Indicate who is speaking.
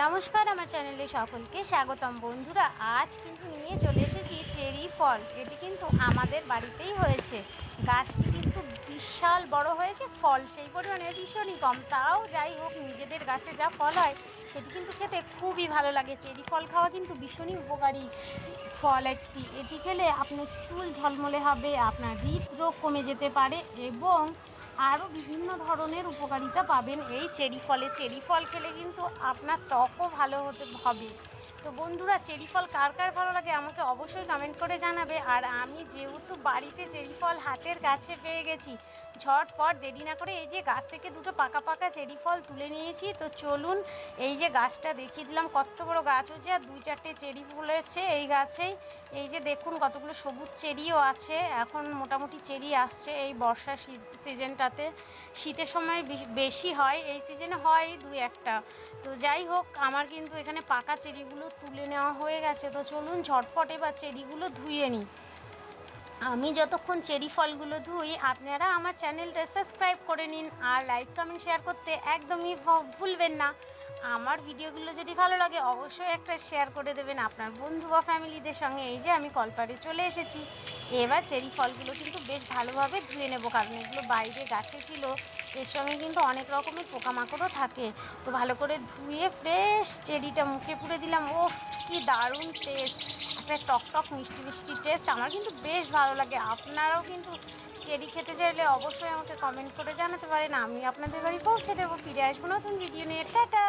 Speaker 1: নমস্কার, আমার চ্যানেলে সকলকে স্বাগতম। বন্ধুরা, আজ কিন্তু নিয়ে চলে এসেছি চেরি ফল। এটি কিন্তু আমাদের বাড়িতেই হয়েছে। গাছটি কিন্তু বিশাল বড় হয়েছে, ফল সেই পরিমাণে ভীষণই কম। তাও যাই হোক, নিজেদের গাছে যা ফল হয় সেটি কিন্তু খেতে খুবই ভালো লাগে। চেরি ফল খাওয়া কিন্তু ভীষণই উপকারী ফল একটি। এটি খেলে আপনার চুল ঝলমলে হবে, আপনার হৃদরোগ কমে যেতে পারে এবং আরও বিভিন্ন ধরনের উপকারিতা পাবেন এই চেরি ফলে। চেরি ফল খেলে কিন্তু আপনার ত্বকও ভালো হবে। তো বন্ধুরা, চেরি ফল কার কার ভালো লাগে আমাকে অবশ্যই কমেন্ট করে জানাবে। আর আমি যেহেতু বাড়িতে চেরি ফল হাতের কাছে পেয়ে গেছি, ঝটপট দেরি না করে এই যে গাছ থেকে দুটো পাকা পাকা চেরি ফল তুলে নিয়েছি। তো চলুন, এই যে গাছটা দেখিয়ে দিলাম, কত বড় গাছ হয়েছে আর 2-4টে চেরি ফুলেছে এই গাছেই। এই যে দেখুন, কতগুলো সবুজ চেরিও আছে। এখন মোটামুটি চেরি আসছে এই বর্ষা সিজনটাতে। শীতের সময় বেশি হয়, এই সিজনে হয় 2-1টা। তো যাই হোক, আমার কিন্তু এখানে পাকা চেরিগুলো তুলে নেওয়া হয়ে গেছে। তো চলুন ঝটপট এবার চেরিগুলো ধুয়ে নিই। আমি যতক্ষণ চেরি ফলগুলো ধুই, আপনারা আমার চ্যানেলটা সাবস্ক্রাইব করে নিন আর লাইক কমেন্ট শেয়ার করতে একদমই ভুলবেন না। আমার ভিডিওগুলো যদি ভালো লাগে অবশ্যই একটা শেয়ার করে দেবেন আপনার বন্ধু বা ফ্যামিলিদের সঙ্গে। এই যে আমি কলপাড়ে চলে এসেছি। এবার চেরি ফলগুলো কিন্তু বেশ ভালোভাবে ধুয়ে নেব, কারণ এগুলো বাইরে গাছে ছিল। এর সঙ্গে কিন্তু অনেক রকমের পোকামাকড়ও থাকে। তো ভালো করে ধুয়ে ফ্রেশ চেরিটা মুখে পুরে দিলাম। ওফ, কি দারুণ টেস্ট! একটা টক মিষ্টি মিষ্টি টেস্ট। আমার কিন্তু বেশ ভালো লাগে। আপনারাও কিন্তু চেরি খেতে চাইলে অবশ্যই আমাকে কমেন্ট করে জানাতে পারেন, আমি আপনাদের বাড়ি পৌঁছে দেবো। ফিরে আসবো নতুন ভিডিও নিয়ে। টাটা।